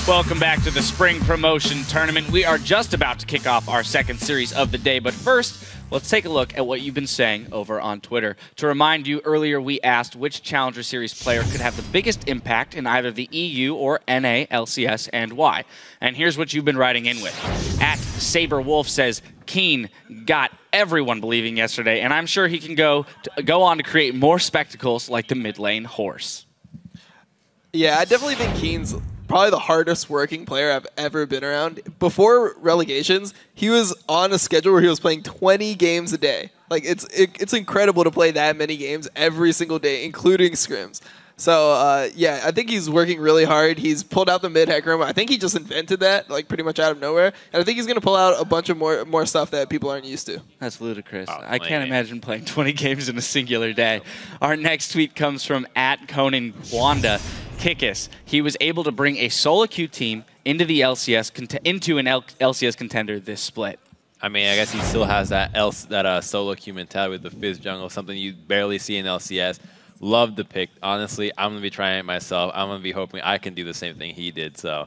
Welcome back to the Spring Promotion Tournament. We are just about to kick off our second series of the day, but first, let's take a look at what you've been saying over on Twitter. To remind you, earlier we asked which Challenger Series player could have the biggest impact in either the EU or NA LCS and why. And here's what you've been writing in with. At Saber Wolf says, Keen got everyone believing yesterday, and I'm sure he can go on to create more spectacles like the mid lane horse. Yeah, I definitely think Keen's probably the hardest working player I've ever been around. Before relegations, he was on a schedule where he was playing 20 games a day. Like, it's incredible to play that many games every single day, including scrims. So, yeah, I think he's working really hard. He's pulled out the mid-hack room. I think he just invented that, like, pretty much out of nowhere. And I think he's going to pull out a bunch of more stuff that people aren't used to. That's ludicrous. I can't imagine playing 20 games in a singular day. Our next tweet comes from @Conan Wanda. Kickus. He was able to bring a solo queue team into the LCS LCS contender this split. I mean, I guess he still has that solo queue mentality with the Fizz jungle, something you barely see in LCS. Love the pick. Honestly, I'm going to be trying it myself. I'm going to be hoping I can do the same thing he did. So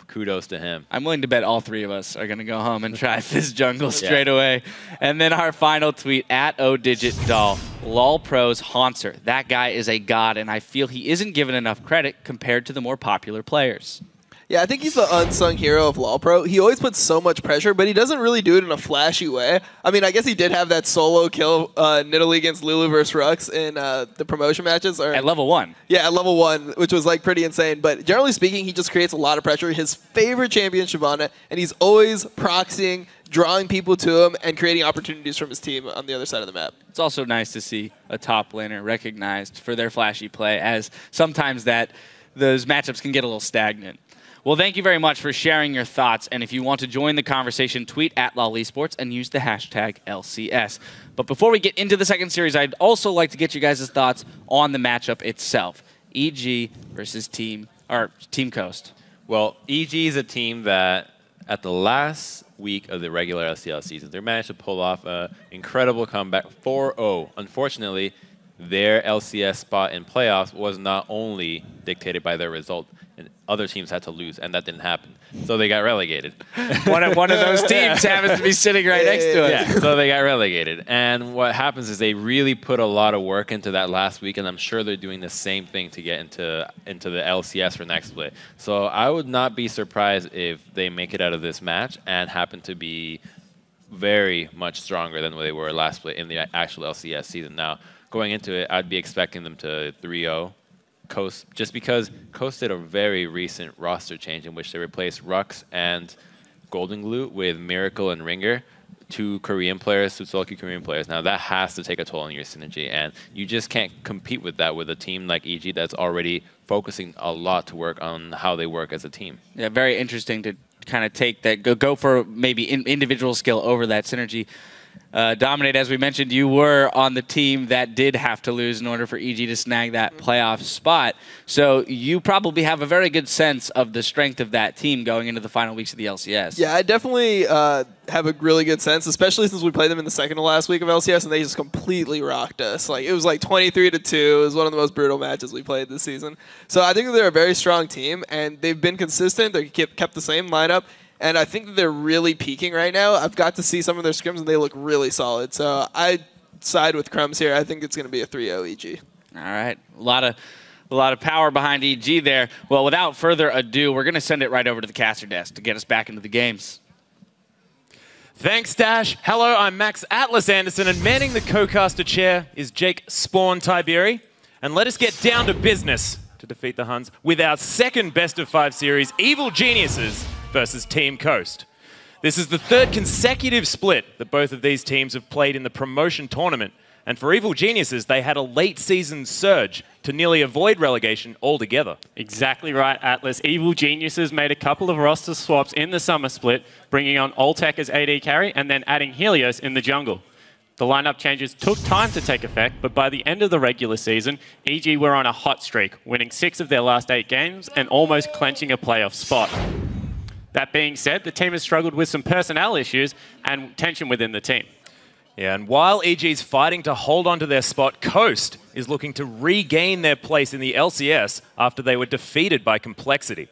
kudos to him. I'm willing to bet all three of us are going to go home and try Fizz jungle straight away. And then our final tweet, @ODigitDoll. LOL Pros Haunter. That guy is a god, and I feel he isn't given enough credit compared to the more popular players. Yeah, I think he's the unsung hero of LoL Pro. He always puts so much pressure, but he doesn't really do it in a flashy way. I mean, I guess he did have that solo kill Nidalee against Lulu versus Rux in the promotion matches. At level 1. Yeah, at level 1, which was like pretty insane. But generally speaking, he just creates a lot of pressure. His favorite champion, Shyvana, and he's always proxying, drawing people to him, and creating opportunities from his team on the other side of the map. It's also nice to see a top laner recognized for their flashy play, as sometimes those matchups can get a little stagnant. Well, thank you very much for sharing your thoughts. And if you want to join the conversation, tweet @LolEsports and use the hashtag LCS. But before we get into the second series, I'd also like to get you guys' thoughts on the matchup itself. EG versus Team Coast. Well, EG is a team that at the last week of the regular LCS season, they managed to pull off an incredible comeback 4-0. Unfortunately, their LCS spot in playoffs was not only dictated by their result, and other teams had to lose, and that didn't happen. So they got relegated. One of those teams happens to be sitting right next to it. Yeah, so they got relegated. And what happens is they really put a lot of work into that last week, and I'm sure they're doing the same thing to get into the LCS for next split. So I would not be surprised if they make it out of this match and happen to be very much stronger than what they were last split in the actual LCS season. Now, going into it, I'd be expecting them to 3-0 Coast, just because Coast did a very recent roster change in which they replaced Rux and Golden Glue with Miracle and Ringer, two Korean players, two solo Korean players. Now that has to take a toll on your synergy, and you just can't compete with that with a team like EG that's already focusing a lot to work on how they work as a team. Yeah, very interesting to kind of take that, go for maybe individual skill over that synergy. Dominate, as we mentioned, you were on the team that did have to lose in order for EG to snag that playoff spot. So you probably have a very good sense of the strength of that team going into the final weeks of the LCS. Yeah, I definitely have a really good sense, especially since we played them in the second to last week of LCS, and they just completely rocked us. Like, it was like 23-2. It was one of the most brutal matches we played this season. So I think that they're a very strong team, and they've been consistent. They kept the same lineup. And I think that they're really peaking right now. I've got to see some of their scrims, and they look really solid. So I side with Crumbs here. I think it's going to be a 3-0 EG. All right. A lot of power behind EG there. Well, without further ado, we're going to send it right over to the caster desk to get us back into the games. Thanks, Dash. Hello, I'm Max Atlas Anderson, and manning the co-caster chair is Jake Spawn Tiberi. And let us get down to business to defeat the Huns with our second best-of-5 series, Evil Geniuses versus Team Coast. This is the third consecutive split that both of these teams have played in the promotion tournament. And for Evil Geniuses, they had a late season surge to nearly avoid relegation altogether. Exactly right, Atlas. Evil Geniuses made a couple of roster swaps in the summer split, bringing on Oltek as AD carry and then adding Helios in the jungle. The lineup changes took time to take effect, but by the end of the regular season, EG were on a hot streak, winning 6 of their last 8 games and almost clenching a playoff spot. That being said, the team has struggled with some personnel issues and tension within the team. Yeah, and while EG's fighting to hold on to their spot, Coast is looking to regain their place in the LCS after they were defeated by Complexity.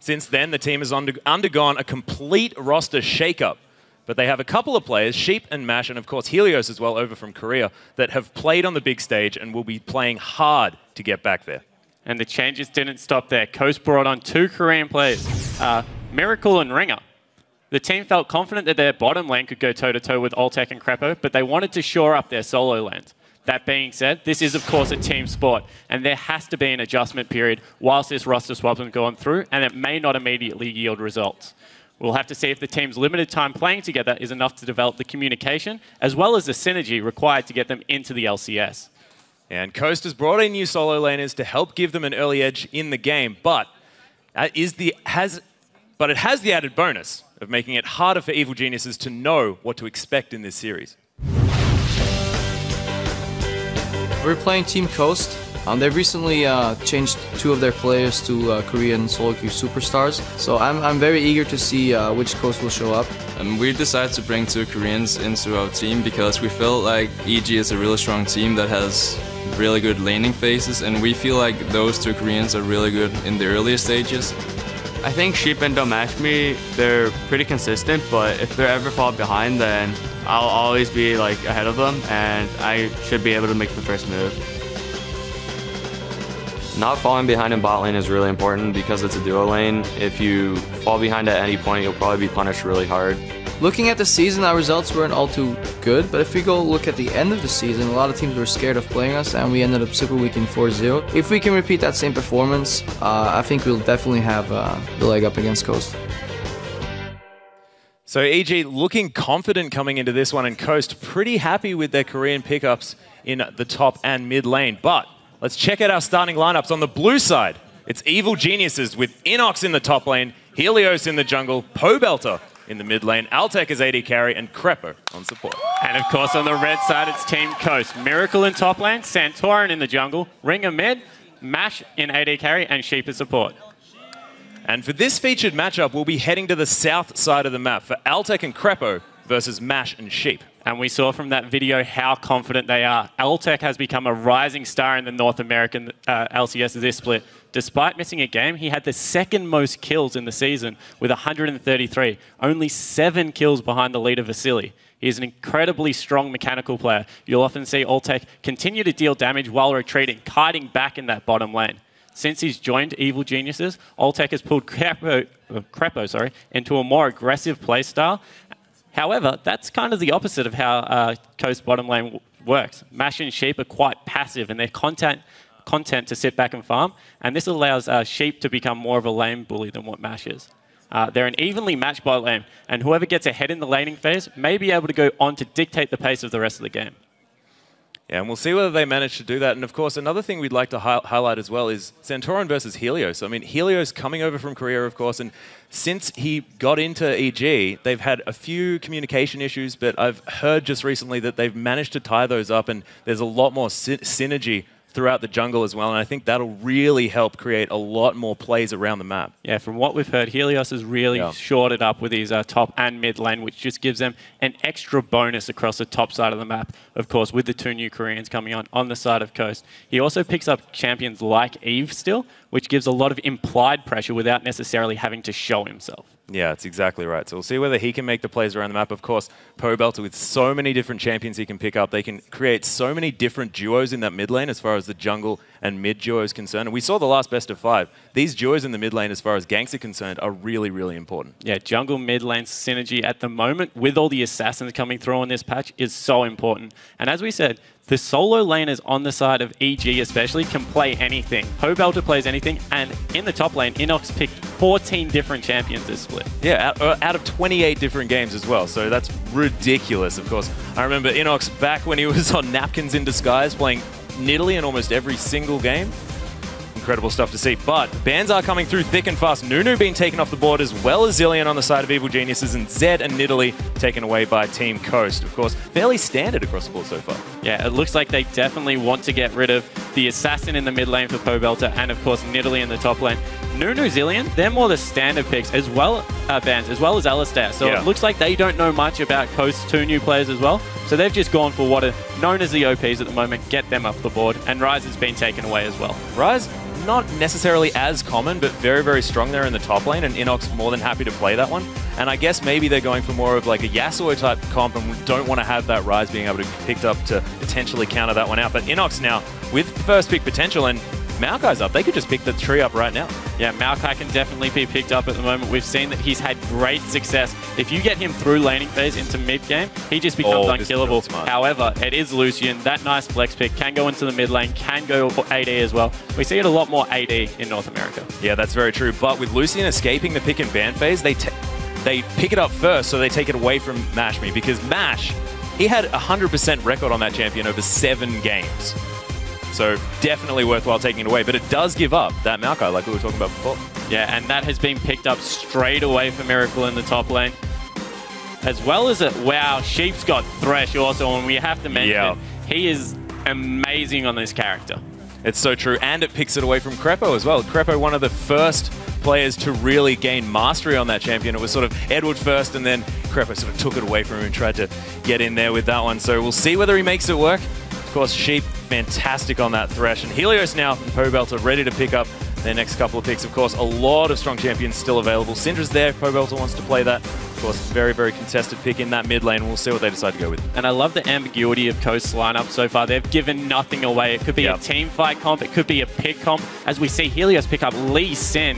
Since then, the team has undergone a complete roster shakeup. But they have a couple of players, Sheep and Mash, and of course Helios as well over from Korea, that have played on the big stage and will be playing hard to get back there. And the changes didn't stop there. Coast brought on 2 Korean players, Miracle and Ringer. The team felt confident that their bottom lane could go toe-to-toe with Alltech and Crepo, but they wanted to shore up their solo lanes. That being said, this is of course a team sport, and there has to be an adjustment period whilst this roster swap has gone through, and it may not immediately yield results. We'll have to see if the team's limited time playing together is enough to develop the communication, as well as the synergy required to get them into the LCS. And Coast has brought in new solo laners to help give them an early edge in the game, but it has the added bonus of making it harder for Evil Geniuses to know what to expect in this series. We're playing Team Coast. They've recently changed 2 of their players to Korean solo queue superstars, so I'm very eager to see which Coast will show up. We decided to bring 2 Koreans into our team because we feel like EG is a really strong team that has really good laning phases, and we feel like those 2 Koreans are really good in the earlier stages. I think Sheep and Domashmi, they're pretty consistent, but if they ever fall behind, then I'll always be like ahead of them, and I should be able to make the first move. Not falling behind in bot lane is really important because it's a duo lane. If you fall behind at any point, you'll probably be punished really hard. Looking at the season, our results weren't all too good, but if we go look at the end of the season, a lot of teams were scared of playing us, and we ended up super weak in 4-0. If we can repeat that same performance, I think we'll definitely have the leg up against Coast. So EG looking confident coming into this one, and Coast pretty happy with their Korean pickups in the top and mid lane. But let's check out our starting lineups. On the blue side, it's Evil Geniuses with Inox in the top lane, Helios in the jungle, Pobelter in the mid lane, Altec as AD carry, and Crepo on support. And of course on the red side it's Team Coast. Miracle in top lane, Santorin in the jungle, Ringer mid, Mash in AD carry, and Sheep as support. And for this featured matchup, we'll be heading to the south side of the map for Altec and Crepo versus Mash and Sheep. And we saw from that video how confident they are. Altec has become a rising star in the North American LCS this split. Despite missing a game, he had the 2nd most kills in the season with 133, only 7 kills behind the leader Vasily. He is an incredibly strong mechanical player. You'll often see Altec continue to deal damage while retreating, kiting back in that bottom lane. Since he's joined Evil Geniuses, Altec has pulled Crepo into a more aggressive playstyle. However, that's kind of the opposite of how Coast bottom lane works. Mash and Sheep are quite passive, and they're content to sit back and farm, and this allows Sheep to become more of a lane bully than what Mash is. They're an evenly matched bot lane, and whoever gets ahead in the laning phase may be able to go on to dictate the pace of the rest of the game. Yeah, and we'll see whether they manage to do that. And of course, another thing we'd like to highlight as well is Santorin versus Helios. I mean, Helios coming over from Korea, of course, and since he got into EG, they've had a few communication issues, but I've heard just recently that they've managed to tie those up, and there's a lot more synergy throughout the jungle as well, and I think that'll really help create a lot more plays around the map. Yeah, from what we've heard, Helios has really shored it up with his top and mid lane, which just gives them an extra bonus across the top side of the map, of course, with the 2 new Koreans coming on the side of Coast. He also picks up champions like Eve still, which gives a lot of implied pressure without necessarily having to show himself. Yeah, that's exactly right. So we'll see whether he can make the plays around the map. Of course, Pobelter, with so many different champions he can pick up, they can create so many different duos in that mid lane as far as the jungle and mid duo is concerned. And we saw the last best of 5. These duos in the mid lane, as far as ganks are concerned, are really, really important. Yeah, jungle mid lane synergy at the moment, with all the assassins coming through on this patch, is so important. And as we said, the solo laners on the side of EG especially can play anything. Pobelter plays anything, and in the top lane, Inox picked 14 different champions this split. Yeah, out of 28 different games as well, so that's ridiculous, of course. I remember Inox back when he was on Napkins in Disguise playing Nidalee in almost every single game. Incredible stuff to see. But bans are coming through thick and fast. Nunu being taken off the board, as well as Zillion on the side of Evil Geniuses, and Zed and Nidalee taken away by Team Coast. Of course, fairly standard across the board so far. Yeah, it looks like they definitely want to get rid of the assassin in the mid lane for Pobelter, and of course Nidalee in the top lane. Nunu, Zillion, they're more the standard picks as well, bans, as well as Alistair. So it looks like they don't know much about Coast's 2 new players as well. So they've just gone for what are known as the OPs at the moment, get them off the board, and Ryze has been taken away as well. Ryze, not necessarily as common, but very, very strong there in the top lane, and Inox more than happy to play that one. And I guess maybe they're going for more of like a Yasuo type comp and don't want to have that Ryze being able to be picked up to potentially counter that one out. But Inox now, with first pick potential, and Maokai's up, they could just pick the tree up right now. Yeah, Maokai can definitely be picked up at the moment. We've seen that he's had great success. If you get him through laning phase into mid-game, he just becomes unkillable. However, it is Lucian. That nice flex pick can go into the mid lane, can go for AD as well. We see it a lot more AD in North America. Yeah, that's very true. But with Lucian escaping the pick and ban phase, they pick it up first, so they take it away from MashMe, because Mash, he had 100% record on that champion over 7 games. So definitely worthwhile taking it away, but it does give up that Maokai like we were talking about before. Yeah, and that has been picked up straight away for Miracle in the top lane. As well as it, wow, Sheep's got Thresh also, and we have to mention, he is amazing on this character. It's so true, and it picks it away from Crepo as well. Crepo, one of the first players to really gain mastery on that champion. It was sort of Edward first, and then Crepo sort of took it away from him and tried to get in there with that one. So we'll see whether he makes it work. Of course, Sheep, fantastic on that Thresh. And Helios now and Pobelter ready to pick up their next couple of picks. Of course, a lot of strong champions still available. Syndra's there. Pobelter wants to play that. Of course, very, very contested pick in that mid lane. We'll see what they decide to go with. And I love the ambiguity of Coast's lineup so far. They've given nothing away. It could be a team fight comp. It could be a pick comp. As we see Helios pick up Lee Sin.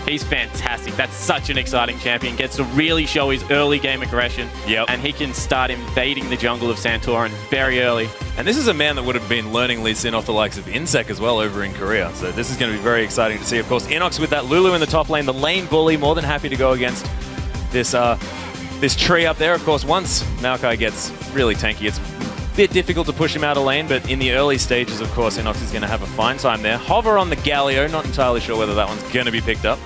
He's fantastic. That's such an exciting champion. Gets to really show his early game aggression. And he can start invading the jungle of Santorin very early. And this is a man that would have been learning Lee Sin off the likes of Insec as well over in Korea. So this is going to be very exciting to see. Of course, Inox with that Lulu in the top lane, the lane bully, more than happy to go against this this tree up there. Of course, once Maokai gets really tanky, it's a bit difficult to push him out of lane, but in the early stages, of course, Inox is going to have a fine time there. Hover on the Galio, not entirely sure whether that one's going to be picked up,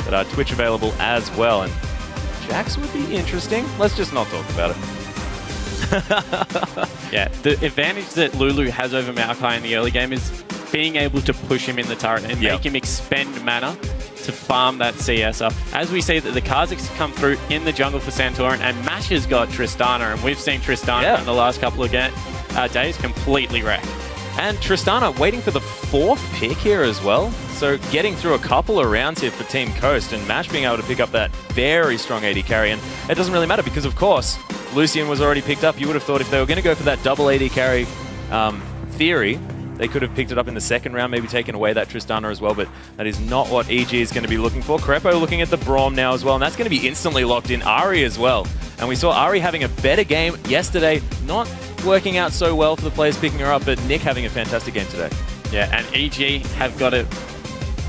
but Twitch available as well. And Jax would be interesting. Let's just not talk about it. Yeah, the advantage that Lulu has over Maokai in the early game is being able to push him in the turret and make him expend mana to farm that CS up. As we see that the Kazakhs come through in the jungle for Santorin, and Mash has got Tristana, and we've seen Tristana in the last couple of days completely wrecked. And Tristana waiting for the 4th pick here as well. So getting through a couple of rounds here for Team Coast, and Mash being able to pick up that very strong AD carry. And it doesn't really matter because, of course, Lucian was already picked up. You would have thought if they were going to go for that double AD carry theory, they could have picked it up in the second round, maybe taken away that Tristana as well, but that is not what EG is going to be looking for. Crepo looking at the Braum now as well, and that's going to be instantly locked in. Ari as well. And we saw Ari having a better game yesterday, not working out so well for the players picking her up, but Nick having a fantastic game today. Yeah, and EG have got a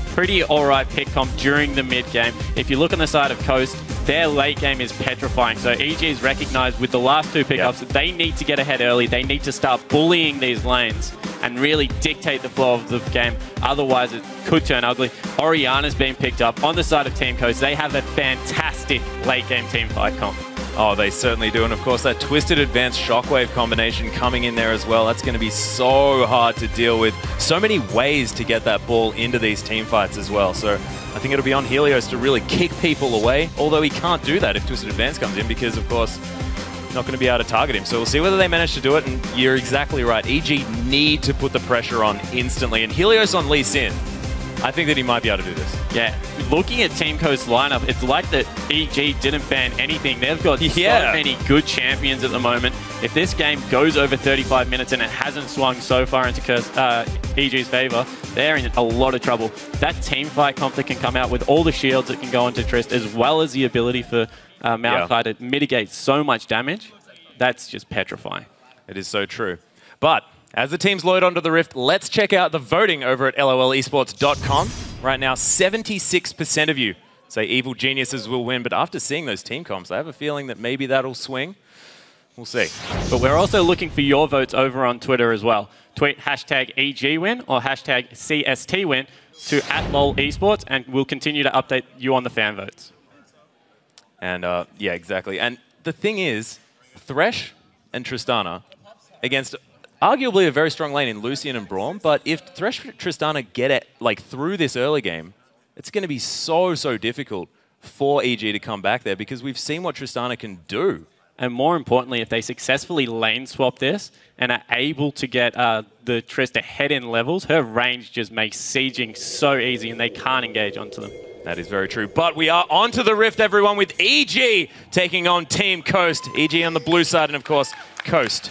pretty alright pick comp during the mid game. If you look on the side of Coast, their late game is petrifying. So EG is recognized with the last 2 pickups that they need to get ahead early. They need to start bullying these lanes and really dictate the flow of the game. Otherwise, it could turn ugly. Oriana's being picked up on the side of Team Coast. They have a fantastic late game team fight comp. Oh, they certainly do. And of course, that Twisted Advanced Shockwave combination coming in there as well. That's going to be so hard to deal with. So many ways to get that ball into these team fights as well. So I think it'll be on Helios to really kick people away, although he can't do that if Twisted Advance comes in because, of course, not going to be able to target him. So we'll see whether they manage to do it. And you're exactly right. EG need to put the pressure on instantly. And Helios on Lee Sin, I think that he might be able to do this. Yeah, looking at Team Coast's lineup, it's like that EG didn't ban anything. They've got so many good champions at the moment. If this game goes over 35 minutes and it hasn't swung so far into EG's favor, they're in a lot of trouble. That team fight comp that can come out with all the shields that can go into Trist, as well as the ability for Maokai to mitigate so much damage, that's just petrifying. It is so true. But as the teams load onto the Rift, let's check out the voting over at lolesports.com. Right now, 76% of you say Evil Geniuses will win, but after seeing those team comps, I have a feeling that maybe that'll swing. We'll see. But we're also looking for your votes over on Twitter as well. Tweet hashtag EGWin or hashtag CSTWin to @LOLEsports, and we'll continue to update you on the fan votes. And yeah, exactly. And the thing is, Thresh and Tristana against arguably a very strong lane in Lucian and Braum, but if Thresh and Tristana get it like through this early game, it's going to be so difficult for EG to come back there because we've seen what Tristana can do And more importantly, if they successfully lane swap this and are able to get the Trist ahead in levels, her range just makes sieging so easy and they can't engage onto them. That is very true. But we are onto the Rift, everyone, with EG taking on Team Coast. EG on the blue side, and of course, Coast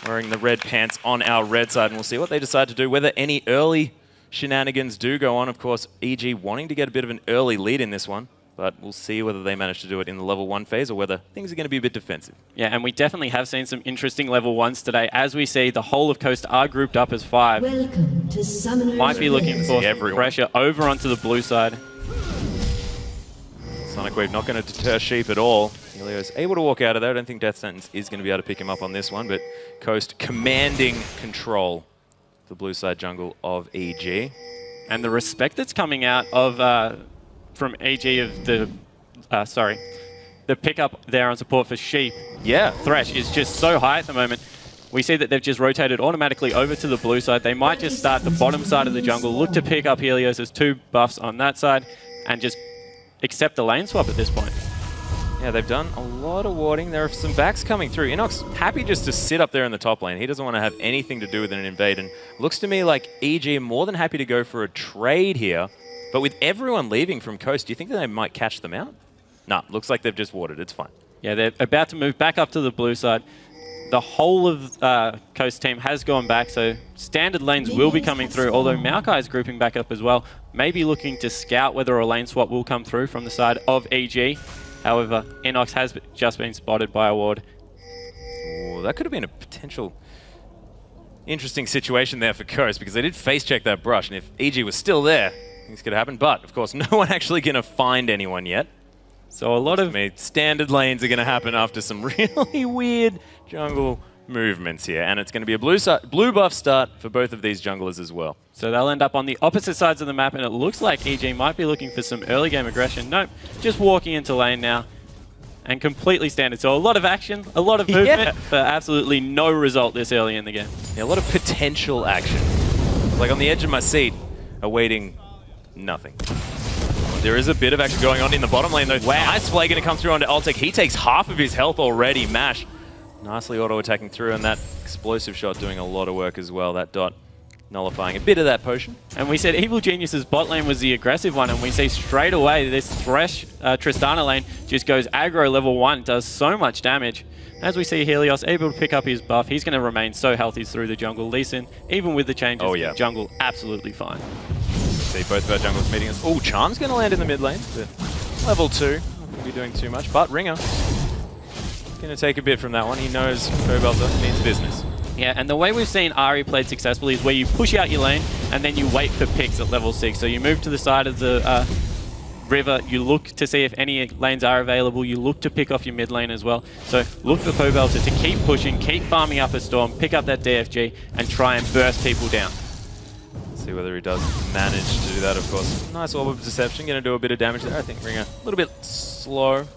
wearing the red pants on our red side. And we'll see what they decide to do, whether any early shenanigans do go on. Of course, EG wanting to get a bit of an early lead in this one. But we'll see whether they manage to do it in the level 1 phase or whether things are going to be a bit defensive. Yeah, and we definitely have seen some interesting level 1s today. As we see, the whole of Coast are grouped up as 5. Welcome to Summoner's Might be looking Rift. for some pressure over onto the blue side. Sonic Wave not going to deter Sheep at all. Helios able to walk out of there. I don't think Death Sentence is going to be able to pick him up on this one, but Coast commanding control of the blue side jungle of EG. And the respect that's coming out of from EG of the pickup there on support for Sheep. Yeah. Thresh is just so high at the moment. We see that they've just rotated automatically over to the blue side. They might just start the bottom side of the jungle, look to pick up Helios as 2 buffs on that side, and just accept the lane swap at this point. Yeah, they've done a lot of warding. There are some backs coming through. Inox happy just to sit up there in the top lane. He doesn't want to have anything to do with an invade. And looks to me like EG more than happy to go for a trade here. But with everyone leaving from Coast, do you think that they might catch them out? Nah, looks like they've just warded. It's fine. Yeah, they're about to move back up to the blue side. The whole of Coast team has gone back, so standard lanes will be coming through, although Maokai is grouping back up as well. Maybe looking to scout whether a lane swap will come through from the side of EG. However, Inox has just been spotted by a ward. Oh, that could have been a potential interesting situation there for Coast, because they did face check that brush, and if EG was still there, things could happen. But, of course, no one actually going to find anyone yet. So a lot of standard lanes are going to happen after some really weird jungle movements here. And it's going to be a blue buff start for both of these junglers as well. So they'll end up on the opposite sides of the map, and it looks like EG might be looking for some early game aggression. Nope, just walking into lane now. And completely standard. So a lot of action, a lot of movement, but absolutely no result this early in the game. Yeah, a lot of potential action. Like on the edge of my seat, awaiting nothing. There is a bit of action going on in the bottom lane though. Wow. Nice play going to come through onto Altec. He takes half of his health already. Mash nicely auto-attacking through, and that explosive shot doing a lot of work as well. That dot nullifying a bit of that potion. And we said Evil Genius's bot lane was the aggressive one, and we see straight away this Thresh Tristana lane just goes aggro level 1, does so much damage. As we see Helios able to pick up his buff, he's going to remain so healthy through the jungle. Lee Sin, even with the changes, the jungle absolutely fine. See both of our junglers meeting us. Oh, Charm's going to land in the mid lane, but level 2. Not going to be doing too much, but Ringer going to take a bit from that one. He knows Cobelter means business. Yeah, and the way we've seen Ahri played successfully is where you push out your lane and then you wait for picks at level 6. So you move to the side of the river, you look to see if any lanes are available, you look to pick off your mid lane as well. So look for Cobelter to keep pushing, keep farming up a storm, pick up that DFG and try and burst people down. See whether he does manage to do that, of course. Nice Orb of Deception, going to do a bit of damage there. I think Ringer a little bit slow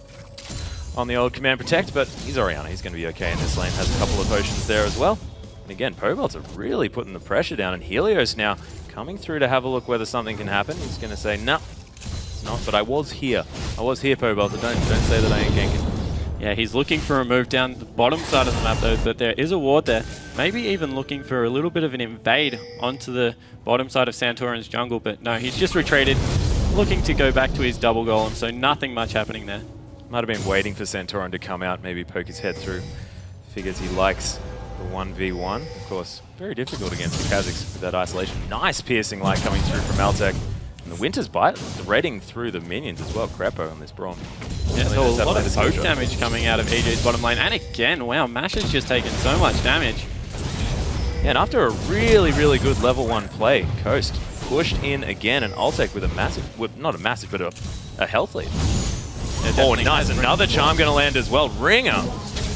on the old Command Protect, but he's Orianna. He's going to be okay in this lane. Has a couple of potions there as well. And again, Pobelt's are really putting the pressure down, and Helios now coming through to have a look whether something can happen. He's going to say, no, it's not, but I was here. I was here, Pobelta. Don't say that I ain't ganking. Yeah, he's looking for a move down the bottom side of the map though, but there is a ward there. Maybe even looking for a little bit of an invade onto the bottom side of Santorin's jungle, but no, he's just retreated, looking to go back to his double golem, so nothing much happening there. Might have been waiting for Santorin to come out, maybe poke his head through. Figures he likes the 1v1. Of course, very difficult against the Kazakhs with that isolation. Nice piercing light coming through from Altec. And the Winter's Bite threading through the minions as well. Crepo on this Braum. Yeah, so a lot of poke damage coming out of EG's bottom lane. And again, wow, Mash has just taken so much damage. Yeah, and after a really, really good level 1 play, Coast pushed in again, and Altec with a massive, well, not a massive, but a health lead. Oh, nice. Another charm going to land as well. Ringer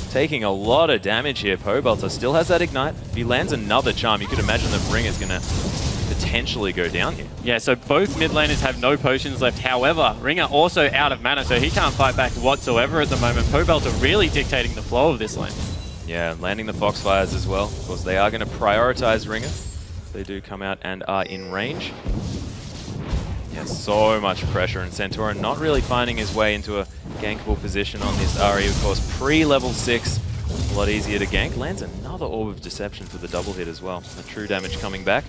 taking a lot of damage here. Pobelter still has that ignite. If he lands another charm, you could imagine that Ringer's going to potentially go down here. Yeah, so both mid laners have no potions left. However, Ringer also out of mana, so he can't fight back whatsoever at the moment. Pobelter really dictating the flow of this lane. Yeah, landing the Foxfires as well. Of course, they are going to prioritize Ringer. They do come out and are in range. Yeah, so much pressure, and Santorin not really finding his way into a gankable position on this RE. Of course, pre-level 6, a lot easier to gank. Lands another Orb of Deception for the double hit as well. The true damage coming back.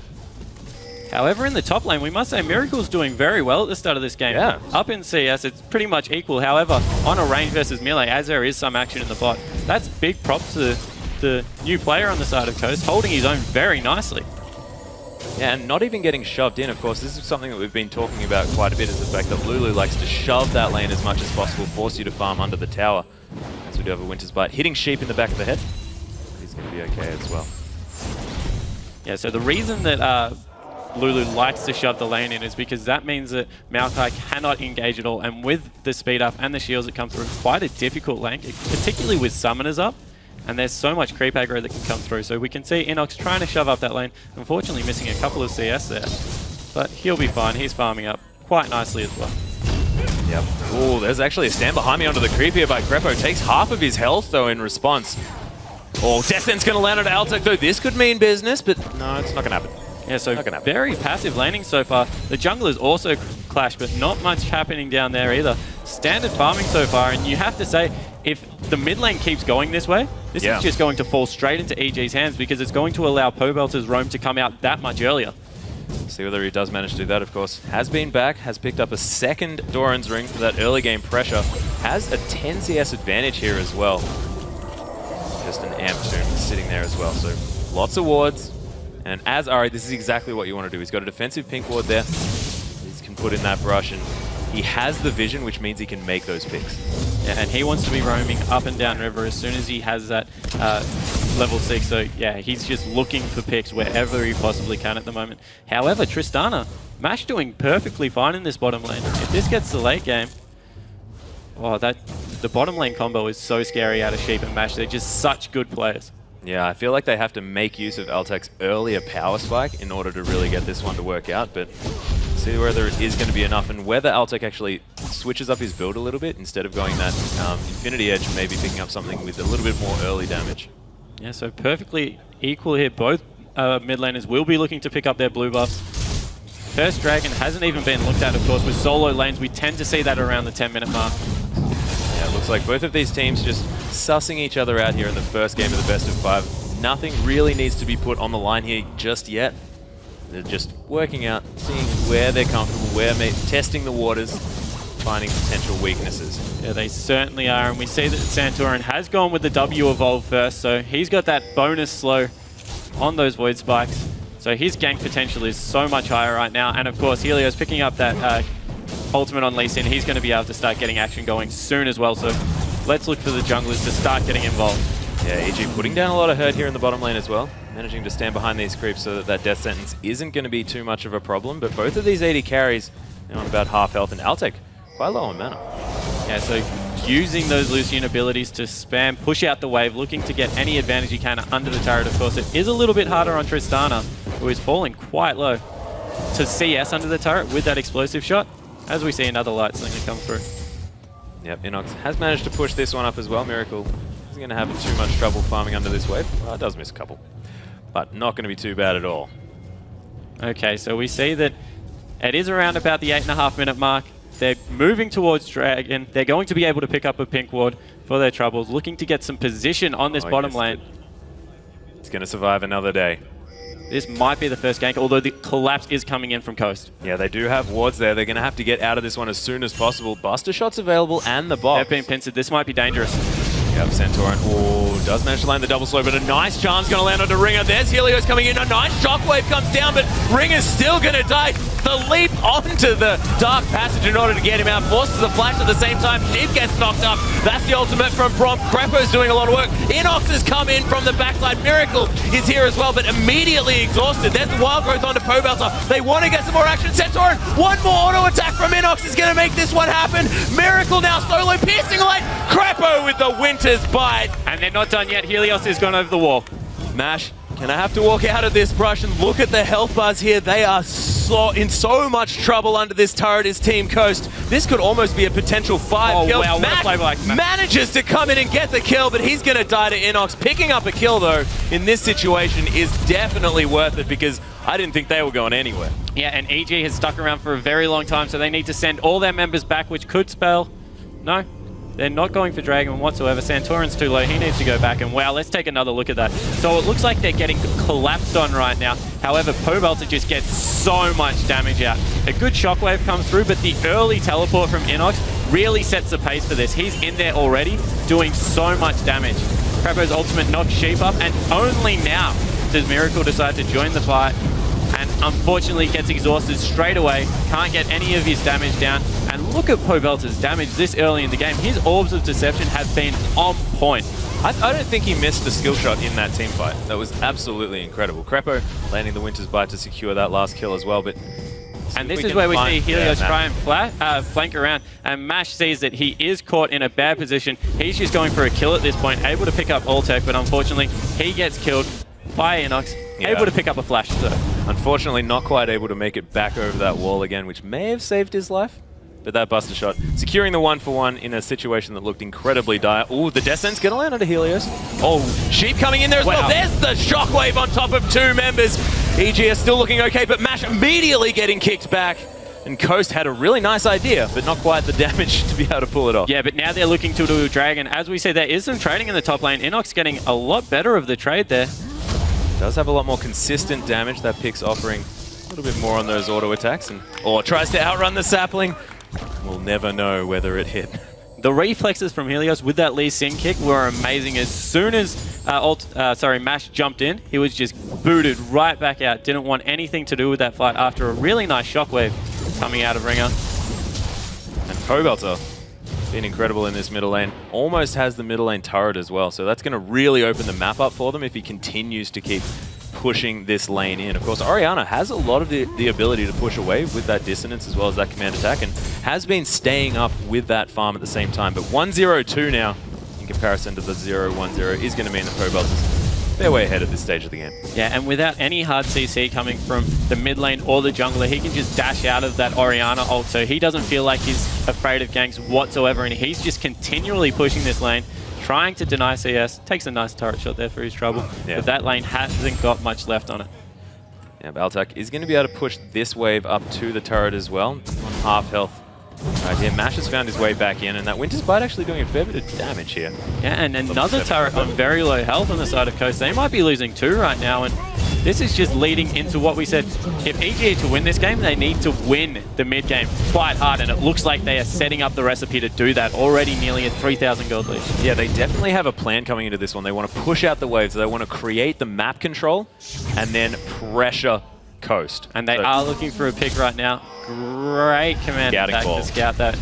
However, in the top lane, we must say Miracle's doing very well at the start of this game. Yeah. Up in CS, it's pretty much equal. However, on a range versus melee, as there is some action in the bot, that's big props to the new player on the side of Coast, holding his own very nicely. Yeah, and not even getting shoved in. Of course, this is something that we've been talking about quite a bit, is the fact that Lulu likes to shove that lane as much as possible, force you to farm under the tower. As we do have a Winter's Bite hitting Sheep in the back of the head. He's going to be okay as well. Yeah, so the reason that Lulu likes to shove the lane in is because that means that Maokai cannot engage at all, and with the speed up and the shields that come through, quite a difficult lane, particularly with summoners up. And there's so much creep aggro that can come through. So we can see Inox trying to shove up that lane, unfortunately missing a couple of CS there. But he'll be fine. He's farming up quite nicely as well. Yep. Oh, there's actually a stand behind me onto the creep here by Crepo. Takes half of his health, though, in response. Oh, Descent's going to land on Altec, though. This could mean business, but no, it's not going to happen. Yeah, so very passive laning so far. The junglers also clash, but not much happening down there either. Standard farming so far, and you have to say, if the mid lane keeps going this way, this is just going to fall straight into EG's hands, because it's going to allow Pobelter's roam to come out that much earlier. See whether he does manage to do that, of course. Has been back, has picked up a second Doran's Ring for that early game pressure. Has a 10 CS advantage here as well. Just an Amp Tomb sitting there as well, so lots of wards. And as Ari, this is exactly what you want to do. He's got a defensive pink ward there. He can put in that brush, and he has the vision, which means he can make those picks. Yeah, and he wants to be roaming up and down river as soon as he has that level 6. So yeah, he's just looking for picks wherever he possibly can at the moment. However, Tristana, Mash doing perfectly fine in this bottom lane. If this gets to the late game, oh, the bottom lane combo is so scary out of Sheep and Mash. They're just such good players. Yeah, I feel like they have to make use of Altec's earlier power spike in order to really get this one to work out, but see whether it is going to be enough, and whether Altec actually switches up his build a little bit instead of going that Infinity Edge, maybe picking up something with a little bit more early damage. Yeah, so perfectly equal here. Both mid laners will be looking to pick up their blue buffs. First Dragon hasn't even been looked at, of course. With solo lanes, we tend to see that around the 10-minute mark. Yeah, it looks like both of these teams just sussing each other out here in the first game of the best of 5. Nothing really needs to be put on the line here just yet. They're just working out, seeing where they're comfortable, testing the waters, finding potential weaknesses. Yeah, they certainly are, and we see that Santorin has gone with the W evolve first, so he's got that bonus slow on those Void Spikes. So his gank potential is so much higher right now, and of course Helios picking up that ultimate on Lee Sin. He's going to be able to start getting action going soon as well, so let's look for the junglers to start getting involved. Yeah, EG putting down a lot of hurt here in the bottom lane as well. Managing to stand behind these creeps so that that death sentence isn't going to be too much of a problem. But both of these AD carries are on about half health, and Altec quite low on mana. Yeah, so using those Lucian abilities to spam, push out the wave, looking to get any advantage you can under the turret. Of course, it is a little bit harder on Tristana, who is falling quite low, to CS under the turret with that explosive shot, as we see another light slinger come through. Yep, Inox has managed to push this one up as well. Miracle isn't going to have too much trouble farming under this wave. Well, it does miss a couple, but not going to be too bad at all. Okay, so we see that it is around about the 8.5-minute mark. They're moving towards Dragon. They're going to be able to pick up a pink ward for their troubles, looking to get some position on this bottom lane. It's going to survive another day. This might be the first gank, although the collapse is coming in from Coast. Yeah, they do have wards there. They're going to have to get out of this one as soon as possible. Buster shots available and the box. They've been pincered. This might be dangerous. Yep, Santorin, oh, does manage to land the double slow, but a nice charm's going to land onto Ringer. There's Helios coming in. A nice shockwave comes down, but Ringer's still going to die. The leap onto the Dark Passage in order to get him out. Forces the flash at the same time. Sheep gets knocked up. That's the ultimate from Brom. Crepo's doing a lot of work. Inox has come in from the backside. Miracle is here as well, but immediately exhausted. There's the Wild Growth onto Pobelter. They want to get some more action. Santorin, one more auto attack from Inox is going to make this one happen. Miracle now solo piercing light. Crepo with the Winter's Bite. And they're not done yet. Helios has gone over the wall. Mash And I have to walk out of this brush and look at the health bars here. They are in so much trouble under this turret is Team Coast. This could almost be a potential 5 kill. Wow, Matt manages to come in and get the kill, but he's going to die to Inox. Picking up a kill, though, in this situation is definitely worth it because I didn't think they were going anywhere. Yeah, and EG has stuck around for a very long time, so they need to send all their members back, which could spell... No. They're not going for Dragon whatsoever. Santorin's too low. He needs to go back. And wow, let's take another look at that. So it looks like they're getting collapsed on right now. However, Pobelter just gets so much damage out. A good shockwave comes through, but the early teleport from Inox really sets the pace for this. He's in there already, doing so much damage. Crepo's ultimate knocks Sheep up, and only now does Miracle decide to join the fight. And unfortunately gets exhausted straight away, can't get any of his damage down. And look at Pobelter's damage this early in the game. His Orbs of Deception have been on point. I don't think he missed a skill shot in that team fight. That was absolutely incredible. Crepo landing the Winter's Bite to secure that last kill as well. But and this is where we see Helios try and flank around, and Mash sees that he is caught in a bad position. He's just going for a kill at this point, able to pick up Ultech, but unfortunately he gets killed by Inox, able to pick up a flash. So. Unfortunately not quite able to make it back over that wall again, which may have saved his life. But that buster shot, securing the 1-for-1 in a situation that looked incredibly dire. Ooh, the Descent's going to land onto Helios. Oh, Sheep coming in there as well. There's the shockwave on top of 2 members. EG is still looking okay, but Mash immediately getting kicked back. And Coast had a really nice idea, but not quite the damage to be able to pull it off. Yeah, but now they're looking to do a Dragon. As we said, there is some trading in the top lane. Inox getting a lot better of the trade there. Does have a lot more consistent damage. That pick's offering a little bit more on those auto attacks. Or tries to outrun the sapling. We'll never know whether it hit. The reflexes from Helios with that Lee Sin kick were amazing. As soon as Mash jumped in, he was just booted right back out. Didn't want anything to do with that fight after a really nice shockwave coming out of Ringer. And Pobelter been incredible in this middle lane. Almost has the middle lane turret as well, so that's going to really open the map up for them if he continues to keep pushing this lane in. Of course, Orianna has a lot of the ability to push away with that dissonance as well as that command attack, and has been staying up with that farm at the same time. But 1-0-2 now, in comparison to the 0-1-0, is going to mean that Pobelter's fair way ahead at this stage of the game. Yeah, and without any hard CC coming from the mid lane or the jungler, he can just dash out of that Orianna ult, so he doesn't feel like he's afraid of ganks whatsoever, and he's just continually pushing this lane, trying to deny CS. Takes a nice turret shot there for his trouble, but that lane hasn't got much left on it. Yeah, Baltak is going to be able to push this wave up to the turret as well, on half health. Right here, Mash has found his way back in, and that Winter's Bite actually doing a fair bit of damage here. Yeah, and another turret on very low health on the side of Coast. They might be losing 2 right now, and this is just leading into what we said. If EG to win this game, they need to win the mid game quite hard, and it looks like they are setting up the recipe to do that. Already nearly a 3,000 gold lead. Yeah, they definitely have a plan coming into this one. They want to push out the waves. They want to create the map control, and then pressure Coast. And they are looking for a pick right now. Great command attack to scout that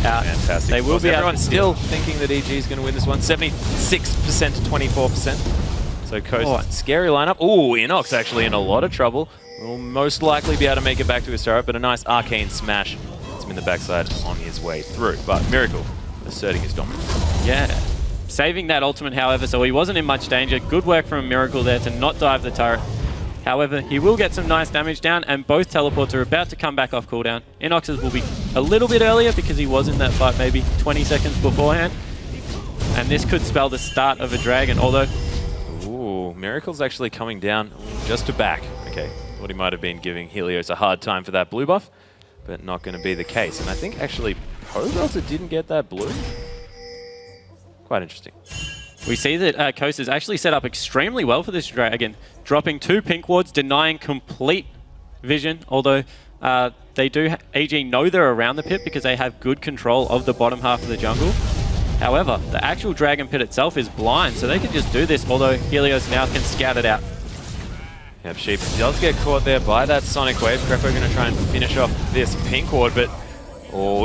out. Fantastic. They will be Everyone's still thinking that EG is going to win this one. 76% to 24%. So Coast, scary lineup. Ooh, Inox actually in a lot of trouble. Will most likely be able to make it back to his turret, but a nice arcane smash. It's him in the backside on his way through. But Miracle asserting his dominance. Yeah. Saving that ultimate, however, so he wasn't in much danger. Good work from Miracle there to not dive the turret. However, he will get some nice damage down, and both teleports are about to come back off cooldown. Inox's will be a little bit earlier because he was in that fight maybe 20 seconds beforehand. And this could spell the start of a Dragon, although... Ooh, Miracle's actually coming down just to back. Okay, thought he might have been giving Helios a hard time for that blue buff, but not going to be the case. And I think actually Pobelter didn't get that blue. Quite interesting. We see that Coast is actually set up extremely well for this Dragon, dropping 2 pink wards, denying complete vision, although EG know they're around the pit because they have good control of the bottom half of the jungle. However, the actual Dragon Pit itself is blind, so they can just do this, although Helios now can scout it out. Yep, Sheep does get caught there by that Sonic Wave. Crepo going to try and finish off this pink ward, but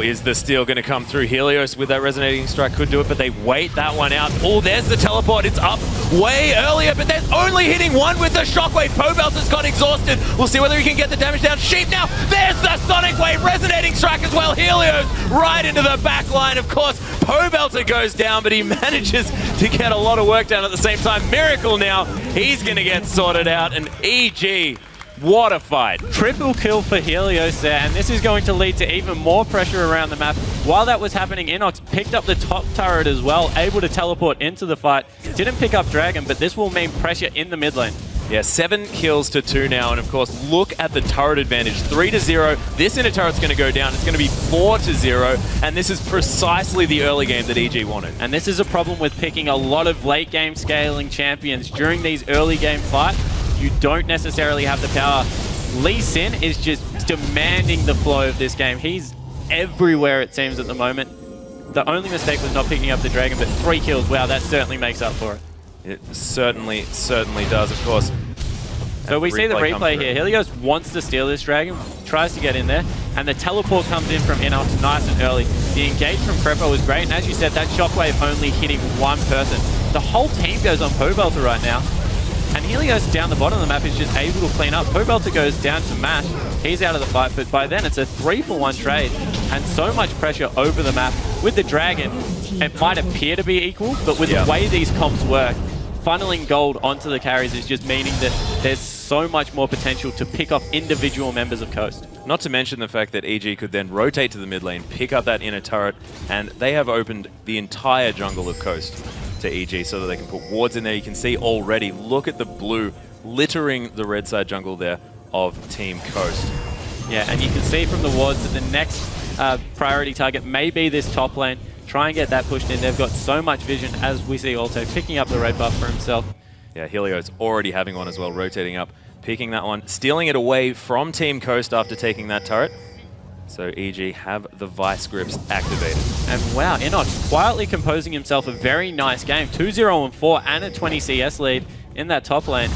is the steal going to come through? Helios with that Resonating Strike could do it, but they wait that one out. Oh, there's the teleport. It's up way earlier, but there's only hitting one with the Shockwave. Pobelter's got exhausted. We'll see whether he can get the damage down. Sheep now. There's the Sonic Wave. Resonating Strike as well. Helios right into the back line. Of course, Pobelter goes down, but he manages to get a lot of work done at the same time. Miracle now, he's going to get sorted out, and EG, what a fight. Triple kill for Helios there, and this is going to lead to even more pressure around the map. While that was happening, Inox picked up the top turret as well, able to teleport into the fight. Didn't pick up Dragon, but this will mean pressure in the mid lane. Yeah, 7 kills to 2 now, and of course, look at the turret advantage. 3-0. This inner turret's going to go down. It's going to be 4-0, and this is precisely the early game that EG wanted. And this is a problem with picking a lot of late game scaling champions during these early game fights. You don't necessarily have the power. Lee Sin is just demanding the flow of this game. He's everywhere, it seems, at the moment. The only mistake was not picking up the Dragon, but 3 kills, wow, that certainly makes up for it. It certainly does, of course. So we see the replay here. Helios wants to steal this Dragon, tries to get in there, and the teleport comes in from Inox nice and early. The engage from Prepper was great, and as you said, that shockwave only hitting one person. The whole team goes on Pobelter right now, and Helios down the bottom of the map is just able to clean up. Pobelter goes down to Mash. He's out of the fight, but by then it's a 3-for-1 trade, and so much pressure over the map. With the Dragon, it might appear to be equal, but with the way these comps work, funneling gold onto the carries is just meaning that there's so much more potential to pick off individual members of Coast. Not to mention the fact that EG could then rotate to the mid lane, pick up that inner turret, and they have opened the entire jungle of Coast to EG so that they can put wards in there. You can see already, look at the blue littering the red side jungle there of Team Coast. Yeah, and you can see from the wards that the next priority target may be this top lane. Try and get that pushed in. They've got so much vision, as we see Alto picking up the red buff for himself. Yeah, Helios already having one as well, rotating up, picking that one, stealing it away from Team Coast after taking that turret. So EG have the Vice Grips activated. And wow, Inox quietly composing himself a very nice game. 2-0-4 and a 20 CS lead in that top lane.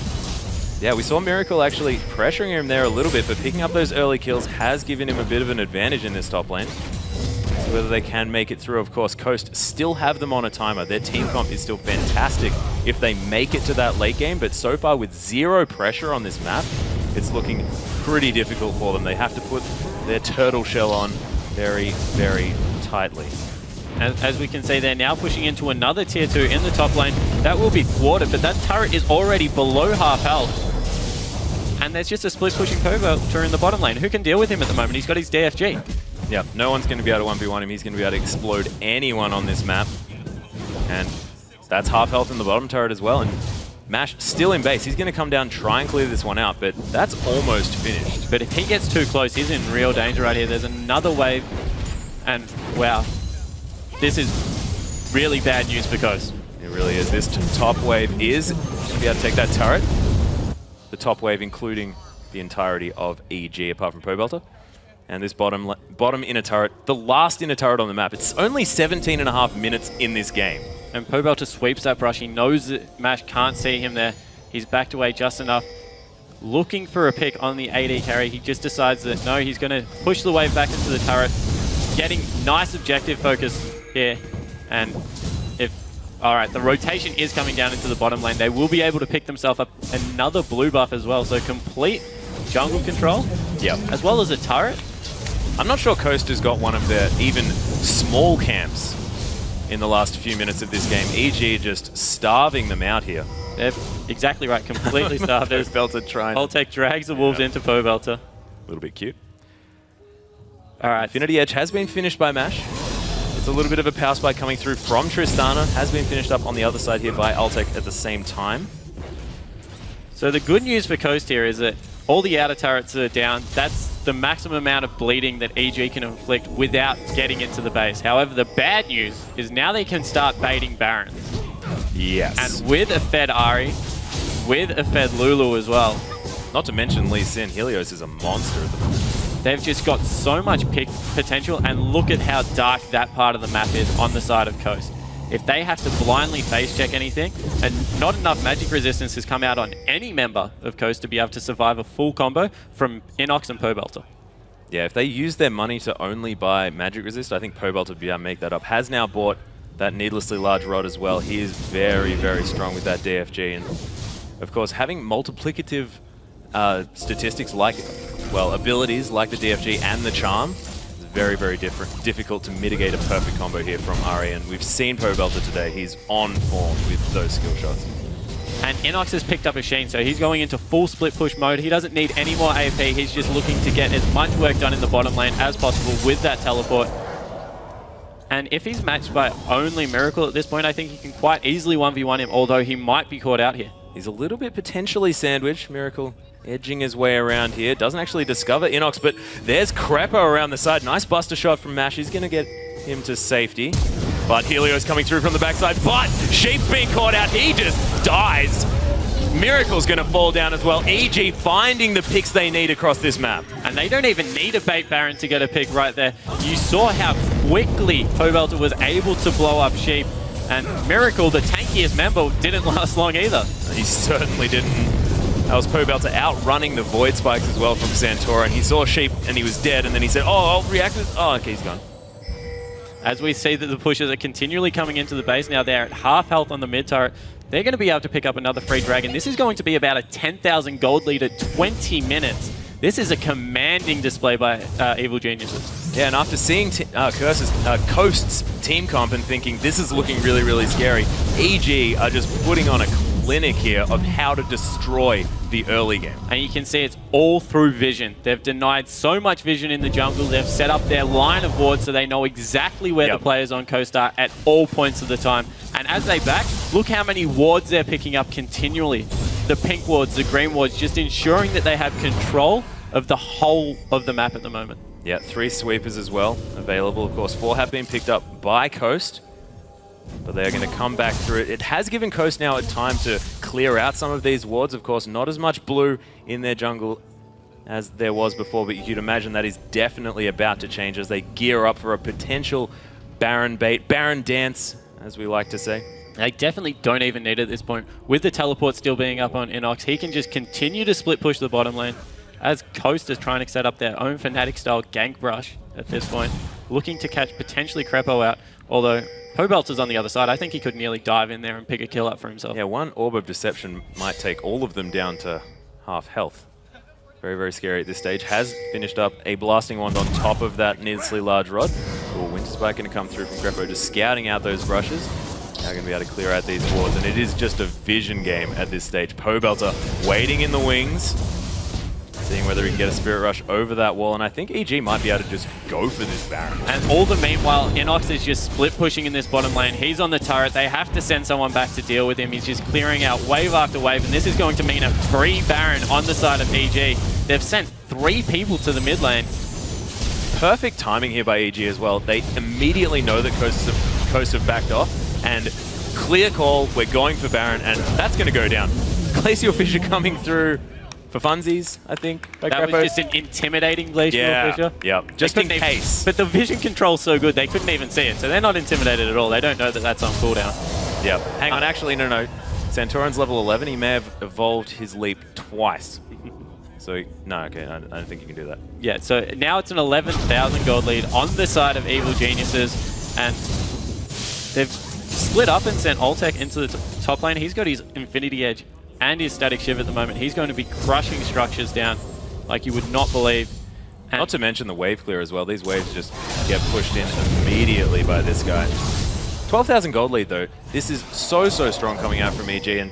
Yeah, we saw Miracle actually pressuring him there a little bit, but picking up those early kills has given him a bit of an advantage in this top lane. So whether they can make it through, of course, Coast still have them on a timer. Their team comp is still fantastic if they make it to that late game, but so far with 0 pressure on this map, it's looking pretty difficult for them. They have to put their turtle shell on very, very tightly. As we can see, they're now pushing into another tier 2 in the top lane. That will be thwarted, but that turret is already below half health. And there's just a split pushing Pobelter in the bottom lane. Who can deal with him at the moment? He's got his DFG. Yeah, no one's going to be able to 1v1 him. He's going to be able to explode anyone on this map. And that's half health in the bottom turret as well. And Mash still in base. He's going to come down, try and clear this one out, but that's almost finished. But if he gets too close, he's in real danger right here. There's another wave. And wow, this is really bad news for Coast. It really is. This top wave is going to be able to take that turret. The top wave including the entirety of EG apart from Pobelter. And this bottom inner turret, the last inner turret on the map. It's only 17.5 minutes in this game. And Pobelter sweeps that brush. He knows that Mash can't see him there. He's backed away just enough. Looking for a pick on the AD carry. He just decides that no, he's going to push the wave back into the turret. Getting nice objective focus here. And alright, the rotation is coming down into the bottom lane. They will be able to pick themselves up another blue buff as well. So complete jungle control. Yep. As well as a turret. I'm not sure Coast has got one of their even small camps in the last few minutes of this game. EG just starving them out here. They're exactly right, completely starved. Pobelter trying. Holtec drags the wolves into Pobelter. A little bit cute. All right. Infinity Edge has been finished by Mash. It's a little bit of a power spike coming through from Tristana. Has been finished up on the other side here by Altec at the same time. So the good news for Coast here is that all the outer turrets are down. That's the maximum amount of bleeding that EG can inflict without getting into the base. However, the bad news is now they can start baiting Barons. Yes. And with a fed Ahri, with a fed Lulu as well. Not to mention Lee Sin. Helios is a monster at the moment. They've just got so much pick potential, and look at how dark that part of the map is on the side of Coast. If they have to blindly face check anything, and not enough magic resistance has come out on any member of Coast to be able to survive a full combo from Inox and Pobelter. Yeah, if they use their money to only buy magic resist, I think Pobelter would be able to make that up. Has now bought that needlessly large rod as well. He is very, very strong with that DFG. And of course, having multiplicative statistics like, well, abilities like the DFG and the charm is very, very difficult to mitigate a perfect combo here from Ari, and we've seen Pobelter today. He's on form with those skill shots. And Inox has picked up a Sheen, so he's going into full split push mode. He doesn't need any more AP. He's just looking to get as much work done in the bottom lane as possible with that teleport. And if he's matched by only Miracle at this point, I think he can quite easily 1v1 him, although he might be caught out here. He's a little bit potentially sandwiched. Miracle edging his way around here. Doesn't actually discover Inox, but there's Crepo around the side. Nice buster shot from Mash. He's going to get him to safety. But Helios coming through from the backside. But Sheep's being caught out. He just dies. Miracle's going to fall down as well. EG finding the picks they need across this map. And they don't even need a bait Baron to get a pick right there. You saw how quickly Pobelter was able to blow up Sheep. And Miracle, the tankiest member, didn't last long either. He certainly didn't. That was Pobelter outrunning the Void Spikes as well from Santora. And he saw Sheep and he was dead. And then he said, oh, I'll react with... Oh, okay, he's gone. As we see that the pushers are continually coming into the base now, they're at half health on the mid turret. They're going to be able to pick up another free dragon. This is going to be about a 10,000 gold lead at 20 minutes. This is a commanding display by Evil Geniuses. Yeah, and after seeing Coast's team comp and thinking this is looking really, really scary, EG are just putting on a clinic here of how to destroy the early game. And you can see it's all through vision. They've denied so much vision in the jungle. They've set up their line of wards so they know exactly where the players on Coast are at all points of the time. And as they back, look how many wards they're picking up continually. The pink wards, the green wards, just ensuring that they have control of the whole of the map at the moment. Yeah, 3 sweepers as well available. Of course, 4 have been picked up by Coast, but they're going to come back through it. It has given Coast now a time to clear out some of these wards. Of course, not as much blue in their jungle as there was before, but you'd imagine that is definitely about to change as they gear up for a potential Baron bait, Baron dance, as we like to say. They definitely don't even need it at this point. With the teleport still being up on Inox, he can just continue to split push the bottom lane as Coast is trying to set up their own Fnatic-style gank brush at this point, looking to catch potentially Crepo out, although Pobelter's on the other side. I think he could nearly dive in there and pick a kill up for himself. Yeah, one Orb of Deception might take all of them down to half health. Very, very scary at this stage. Has finished up a Blasting Wand on top of that needlessly large rod. Winter Spike going to come through from Crepo, just scouting out those brushes. Now going to be able to clear out these wards, and it is just a vision game at this stage. Pobelter waiting in the wings, seeing whether he can get a Spirit Rush over that wall, and I think EG might be able to just go for this Baron. And all the meanwhile, Inox is just split pushing in this bottom lane. He's on the turret. They have to send someone back to deal with him. He's just clearing out wave after wave, and this is going to mean a free Baron on the side of EG. They've sent 3 people to the mid lane. Perfect timing here by EG as well. They immediately know that Coast have backed off, and clear call, we're going for Baron, and that's going to go down. Glacial Fissure coming through for funsies, I think. That was just an intimidating Glacial Fissure. Yeah, just in case. But the vision control's so good, they couldn't even see it, so they're not intimidated at all. They don't know that that's on cooldown. Yeah, hang on, actually, no. Santoran's level 11, he may have evolved his leap twice. So, no, okay, I don't think you can do that. Yeah, so now it's an 11,000 gold lead on the side of Evil Geniuses, and they've split up and sent Oltek into the top lane. He's got his Infinity Edge and his Static Shiv at the moment. He's going to be crushing structures down like you would not believe. And not to mention the wave clear as well. These waves just get pushed in immediately by this guy. 12,000 gold lead though. This is so strong coming out from EG, and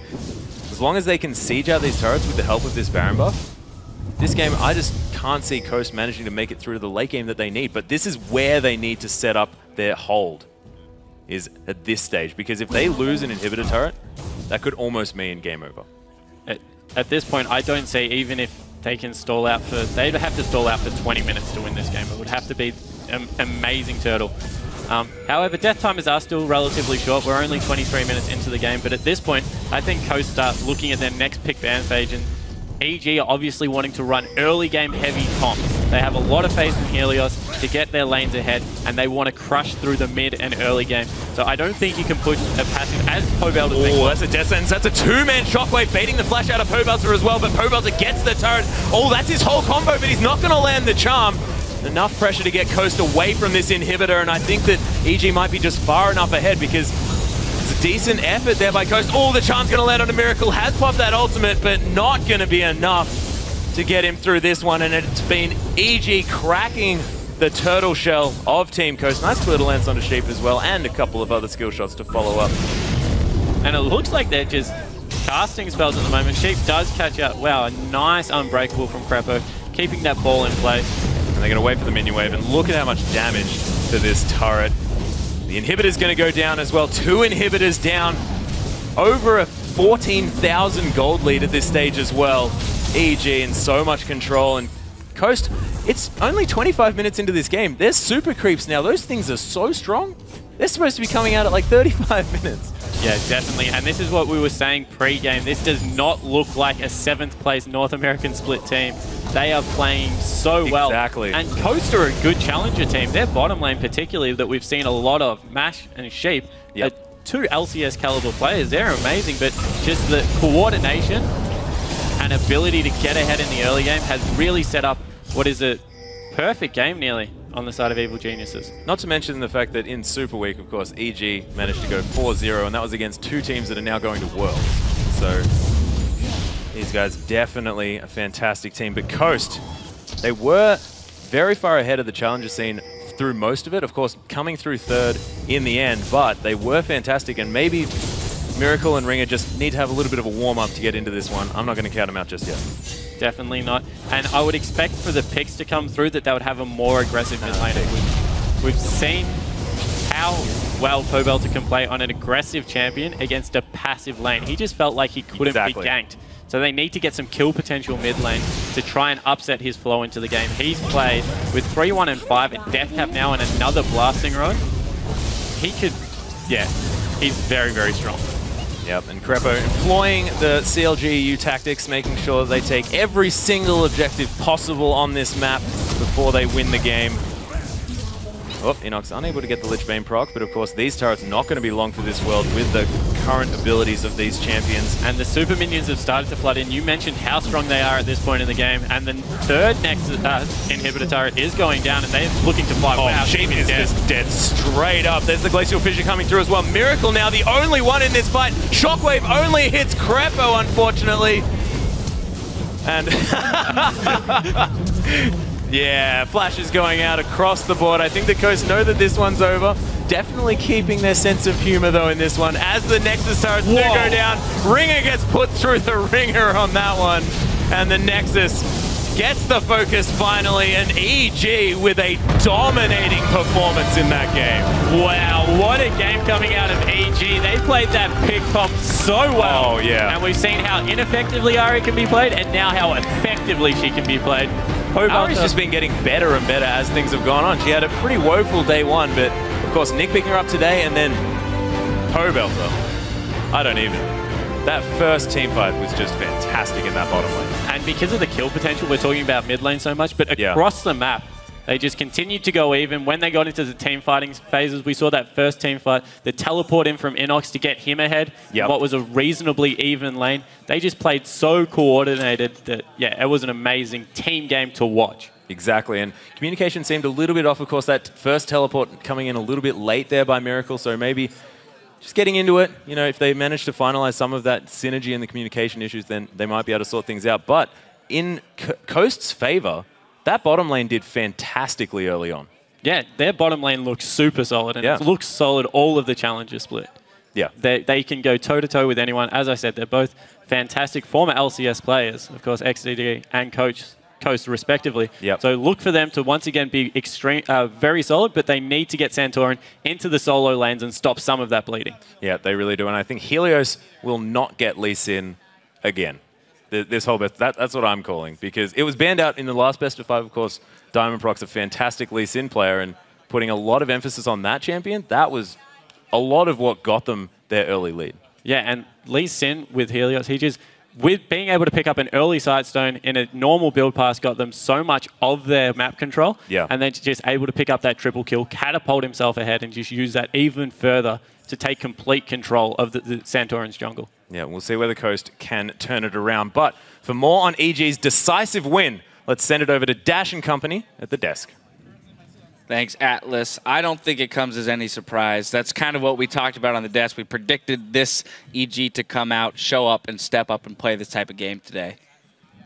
as long as they can siege out these turrets with the help of this Baron buff, this game, I just can't see Coast managing to make it through to the late game that they need. But this is where they need to set up their hold, is at this stage. Because if they lose an inhibitor turret, that could almost mean game over. At this point, I don't see, even if they can stall out for... They'd have to stall out for 20 minutes to win this game. It would have to be an amazing turtle. However, death timers are still relatively short. We're only 23 minutes into the game. But at this point, I think Coast start looking at their next pick ban phase, and EG are obviously wanting to run early game heavy comp. They have a lot of faith in Helios to get their lanes ahead, and they want to crush through the mid and early game. So I don't think you can push a passive as Pobelter. Oh, that's a death sentence. That's a 2-man shockwave baiting the flash out of Pobelter as well, but Pobelter gets the turret. Oh, that's his whole combo, but he's not going to land the charm. Enough pressure to get Coast away from this inhibitor, and I think that EG might be just far enough ahead because it's a decent effort there by Coast. Oh, the charm's going to land on a Miracle. Has popped that ultimate, but not going to be enough to get him through this one. And it's been EG cracking the turtle shell of Team Coast. Nice little lance onto Sheep as well, and a couple of other skill shots to follow up. And it looks like they're just casting spells at the moment. Sheep does catch up. Wow, a nice unbreakable from Crepo, keeping that ball in place. And they're going to wait for the minion wave, and look at how much damage to this turret. The inhibitor's going to go down as well. 2 inhibitors down. Over a 14,000 gold lead at this stage as well. EG in so much control, and Coast, it's only 25 minutes into this game. There's super creeps now. Those things are so strong. They're supposed to be coming out at like 35 minutes. Yeah, definitely. And this is what we were saying pre-game. This does not look like a 7th place North American split team. They are playing so well. Exactly. And Coast are a good challenger team. Their bottom lane particularly that we've seen a lot of, Mash and Sheep, are 2 LCS caliber players. They're amazing, but just the coordination and ability to get ahead in the early game has really set up what is a perfect game nearly on the side of Evil Geniuses. Not to mention the fact that in Super Week, of course, EG managed to go 4-0, and that was against 2 teams that are now going to Worlds. So these guys definitely a fantastic team. But Coast, they were very far ahead of the challenger scene through most of it. Of course, coming through 3rd in the end, but they were fantastic, and maybe Miracle and Ringer just need to have a little bit of a warm-up to get into this one. I'm not going to count them out just yet. Definitely not. And I would expect for the picks to come through that they would have a more aggressive mid lane. We've seen how well Pobelter can play on an aggressive champion against a passive lane. He just felt like he couldn't be ganked. So they need to get some kill potential mid lane to try and upset his flow into the game. He's played with 3-1 and 5 at Death Cap now and another blasting rod. He could, yeah, he's very, very strong. Yep, and Crepo employing the CLGU tactics, making sure they take every single objective possible on this map before they win the game. Oh, Inox unable to get the Lich Bane proc, but of course these turrets not going to be long for this world with the current abilities of these champions. And the super minions have started to flood in. You mentioned how strong they are at this point in the game, and the 3rd next inhibitor turret is going down, and they're looking to fly. Oh, Sheep is just dead straight up. There's the Glacial Fissure coming through as well. Miracle now the only one in this fight. Shockwave only hits Crepo, unfortunately. And yeah, Flash is going out across the board. I think the Coast know that this one's over. Definitely keeping their sense of humor, though, in this one. As the Nexus turrets do go down, Ringer gets put through the ringer on that one. And the Nexus gets the focus finally, and EG with a dominating performance in that game. Wow, what a game coming out of EG. They played that pick pop so well. Oh, yeah. And we've seen how ineffectively Ari can be played, and now how effectively she can be played. Ari's just been getting better and better as things have gone on. She had a pretty woeful day 1, but of course Nick picking her up today, and then Pobelter. I don't even. That first team fight was just fantastic in that bottom lane. And because of the kill potential, we're talking about mid lane so much, but across the map, they just continued to go even. When they got into the team fighting phases, we saw that first team fight, the teleport in from Inox to get him ahead, what was a reasonably even lane. They just played so coordinated that, yeah, it was an amazing team game to watch. Exactly, and communication seemed a little bit off. Of course, that first teleport coming in a little bit late there by Miracle, so maybe just getting into it. You know, if they manage to finalize some of that synergy and the communication issues, then they might be able to sort things out. But in Coast's favor, that bottom lane did fantastically early on. Yeah, their bottom lane looks super solid, and it looks solid all of the challenger split. Yeah. They can go toe-to-toe with anyone. As I said, they're both fantastic former LCS players, of course, XDD and Coast respectively. Yep. So look for them to once again be very solid, but they need to get Santorin into the solo lanes and stop some of that bleeding. Yeah, they really do, and I think Helios will not get Lee Sin again. This whole that's what I'm calling, because it was banned out in the last best of 5, of course. Diamond Proc's a fantastic Lee Sin player, and putting a lot of emphasis on that champion, that was a lot of what got them their early lead. Yeah, and Lee Sin with Helios, he just, with being able to pick up an early Sightstone in a normal build pass, got them so much of their map control, and then just able to pick up that triple kill, catapult himself ahead, and just use that even further to take complete control of the Santorin's jungle. Yeah, we'll see where the Coast can turn it around. But for more on EG's decisive win, let's send it over to Dash and Company at the desk. Thanks, Atlas. I don't think it comes as any surprise. That's kind of what we talked about on the desk. We predicted this EG to come out, show up, and step up and play this type of game today.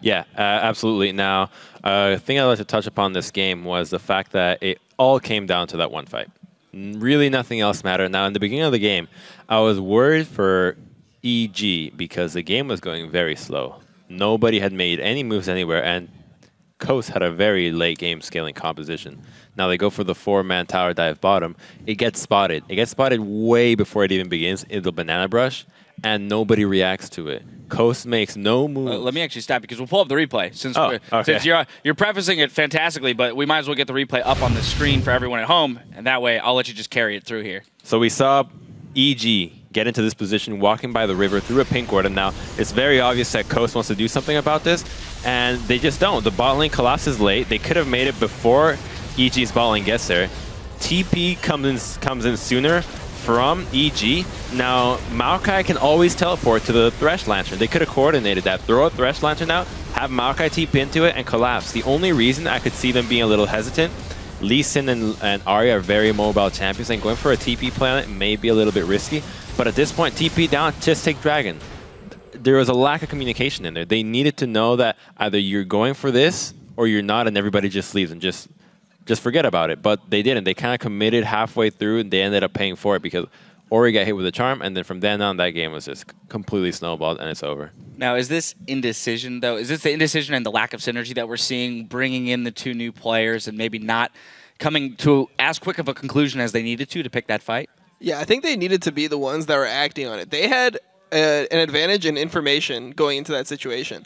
Yeah, absolutely. Now, a thing I'd like to touch upon this game was the fact that it all came down to that one fight. Really nothing else mattered. Now, in the beginning of the game, I was worried for EG because the game was going very slow. Nobody had made any moves anywhere, and Coast had a very late game scaling composition. Now they go for the 4-man tower dive bottom. It gets spotted. It gets spotted way before it even begins in the banana brush, and nobody reacts to it. Coast makes no move. Let me actually stop because we'll pull up the replay since you're prefacing it fantastically, but we might as well get the replay up on the screen for everyone at home, and that way I'll let you just carry it through here. So we saw EG get into this position, walking by the river through a pink ward, and now it's very obvious that Coast wants to do something about this, and they just don't. The bot lane collapses late. They could have made it before EG's bot lane gets there. TP comes in sooner from EG. Now, Maokai can always teleport to the Thresh Lantern. They could have coordinated that. Throw a Thresh Lantern out, have Maokai TP into it, and collapse. The only reason I could see them being a little hesitant, Lee Sin and Ahri are very mobile champions, and going for a TP play on it may be a little bit risky. But at this point, TP down, just take Dragon. There was a lack of communication in there. They needed to know that either you're going for this or you're not, and everybody just leaves and just forget about it. But they didn't. They kind of committed halfway through, and they ended up paying for it because Ori got hit with a charm, and then from then on, that game was just completely snowballed, and it's over. Now, is this indecision, though? Is this the indecision and the lack of synergy that we're seeing, bringing in the two new players and maybe not coming to as quick of a conclusion as they needed to pick that fight? Yeah, I think they needed to be the ones that were acting on it. They had an advantage in information going into that situation.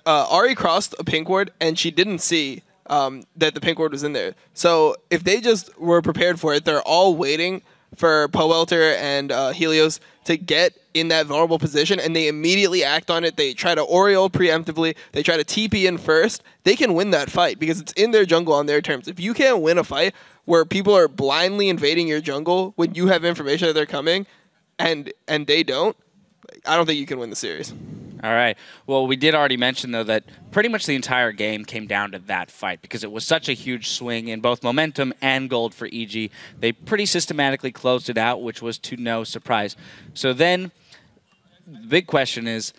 Ahri crossed a pink ward, and she didn't see that the pink ward was in there. So if they just were prepared for it, they're all waiting for Powelter and Helios to get in that vulnerable position, and they immediately act on it. They try to Oriole preemptively. They try to TP in first. They can win that fight because it's in their jungle on their terms. If you can't win a fight where people are blindly invading your jungle when you have information that they're coming and they don't, I don't think you can win the series. All right. Well, we did already mention, though, that pretty much the entire game came down to that fight because it was such a huge swing in both momentum and gold for EG. They pretty systematically closed it out, which was to no surprise. So then the big question is,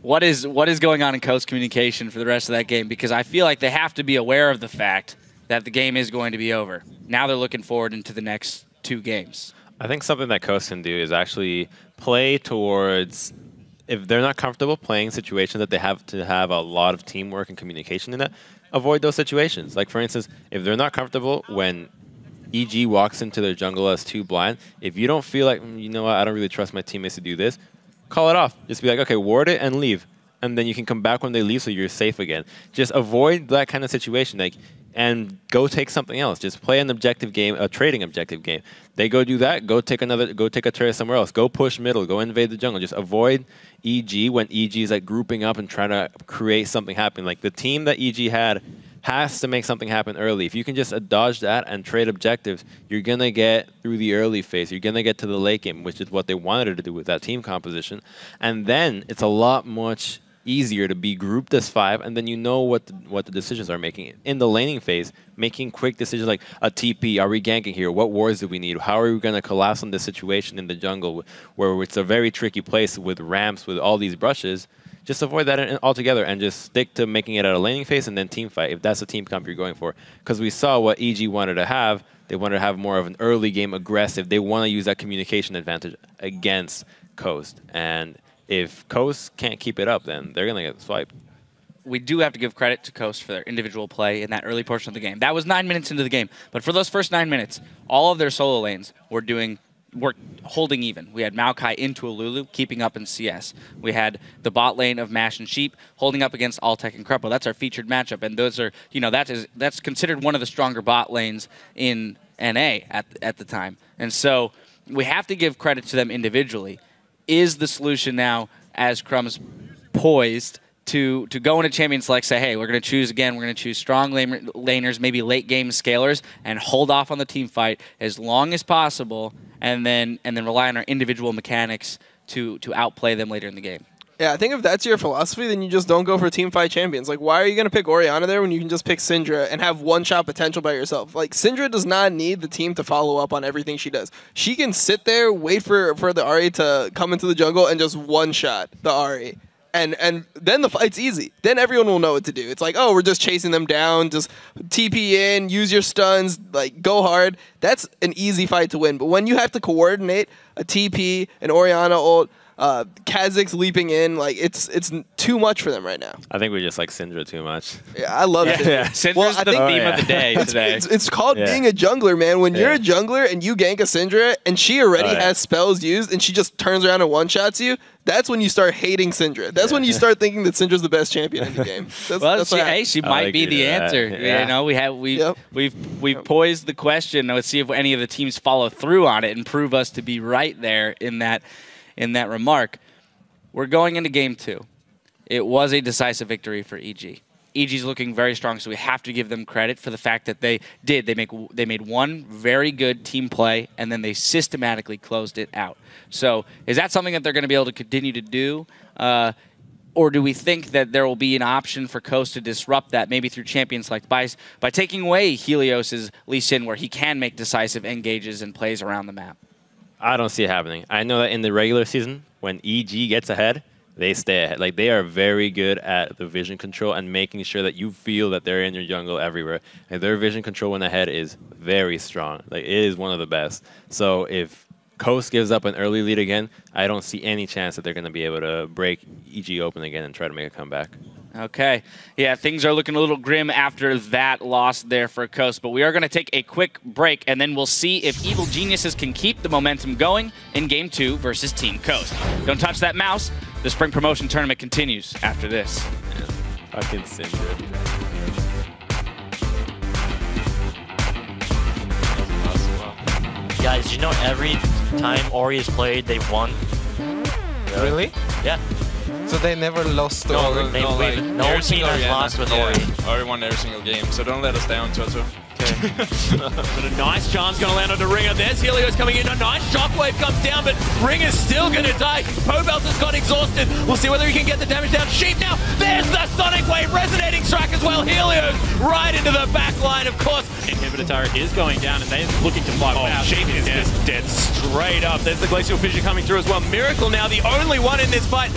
what is going on in Coast communication for the rest of that game? Because I feel like they have to be aware of the fact that the game is going to be over. Now they're looking forward into the next 2 games. I think something that Coast can do is actually play towards, if they're not comfortable playing situations that they have to have a lot of teamwork and communication in that, avoid those situations. Like, for instance, if they're not comfortable when EG walks into their jungle as 2 blind, if you don't feel like, you know what, I don't really trust my teammates to do this, call it off. Just be like, okay, ward it and leave. And then you can come back when they leave so you're safe again. Just avoid that kind of situation. And go take something else. Just play an objective game, a trading objective game. They go do that, go take a turret somewhere else. Go push middle, go invade the jungle. Just avoid EG when EG is like grouping up and trying to create something happen. Like the team that EG had has to make something happen early. If you can just dodge that and trade objectives, you're going to get through the early phase. You're going to get to the late game, which is what they wanted to do with that team composition. And then it's a lot much easier to be grouped as 5, and then you know what the decisions are making. In the laning phase, making quick decisions like a TP, are we ganking here? What wards do we need? How are we going to collapse on this situation in the jungle where it's a very tricky place with ramps, with all these brushes? Just avoid that altogether and just stick to making it at a laning phase and then team fight if that's the team comp you're going for. Because we saw what EG wanted to have. They wanted to have more of an early game aggressive. They want to use that communication advantage against Coast. And if Coast can't keep it up, then they're going to get swiped. We do have to give credit to Coast for their individual play in that early portion of the game. That was 9 minutes into the game. But for those first 9 minutes, all of their solo lanes were holding even. We had Maokai into a Lulu, keeping up in CS. We had the bot lane of Mash and Sheep holding up against Altec and Krepo. That's our featured matchup. And those are, that's considered one of the stronger bot lanes in NA at the time. And so we have to give credit to them individually. Is the solution now, as Crumb's poised to go into Champions Select, say, hey, we're going to choose again, we're going to choose strong laners, maybe late game scalers, and hold off on the team fight as long as possible, and then rely on our individual mechanics to outplay them later in the game? Yeah, I think if that's your philosophy, then you just don't go for team fight champions. Like, why are you going to pick Orianna there when you can just pick Syndra and have one-shot potential by yourself? Like, Syndra does not need the team to follow up on everything she does. She can sit there, wait for the Ahri to come into the jungle, and just one-shot the Ahri. And then the fight's easy. Then everyone will know what to do. It's like, oh, we're just chasing them down. Just TP in, use your stuns, like go hard. That's an easy fight to win. But when you have to coordinate a TP, an Orianna ult, Kha'Zix leaping in, like it's too much for them right now. I think we just like Syndra too much. Yeah, I love it. Yeah. Syndra's the theme of the day today. It's called being a jungler, man. When you're a jungler and you gank a Syndra and she already has spells used and she just turns around and one-shots you, that's when you start hating Syndra. That's when you start thinking that Syndra's the best champion in the game. She might be the answer. Yeah. You know, we've posed the question. Let's see if any of the teams follow through on it and prove us to be right there in that remark. We're going into game 2. It was a decisive victory for EG. EG's looking very strong, so we have to give them credit for the fact that they made one very good team play, and then they systematically closed it out. So is that something that they're going to be able to continue to do? Or do we think that there will be an option for Coast to disrupt that, maybe through champion select by taking away Helios's Lee Sin, where he can make decisive engages and plays around the map? I don't see it happening. I know that in the regular season, when EG gets ahead, they stay ahead. Like, they are very good at the vision control and making sure that you feel that they're in your jungle everywhere. And their vision control when ahead is very strong. Like, it is one of the best. So if Coast gives up an early lead again, I don't see any chance that they're going to be able to break EG open again and try to make a comeback. Okay. Yeah, things are looking a little grim after that loss there for Coast, but we are going to take a quick break, and then we'll see if Evil Geniuses can keep the momentum going in Game 2 versus Team Coast. Don't touch that mouse. The Spring Promotion Tournament continues after this. Yeah. Fucking Syndra. Guys, you know every time Ori has played, they've won? Really? Yeah. So they never lost to Ori? No team has lost with Ori. Ori won every single game, so don't let us down, Toto. But a nice chance going to land on the Ringer. There's Helios coming in. A nice shockwave comes down, but Ringer's still going to die. Pobelt has got exhausted. We'll see whether he can get the damage down. Sheep now. There's the Sonic Wave resonating strike as well. Helios right into the back line, of course. Inhibitor turret is going down, and they're looking to fly. Wow, Sheep is just dead straight up. There's the Glacial Fissure coming through as well. Miracle now the only one in this fight.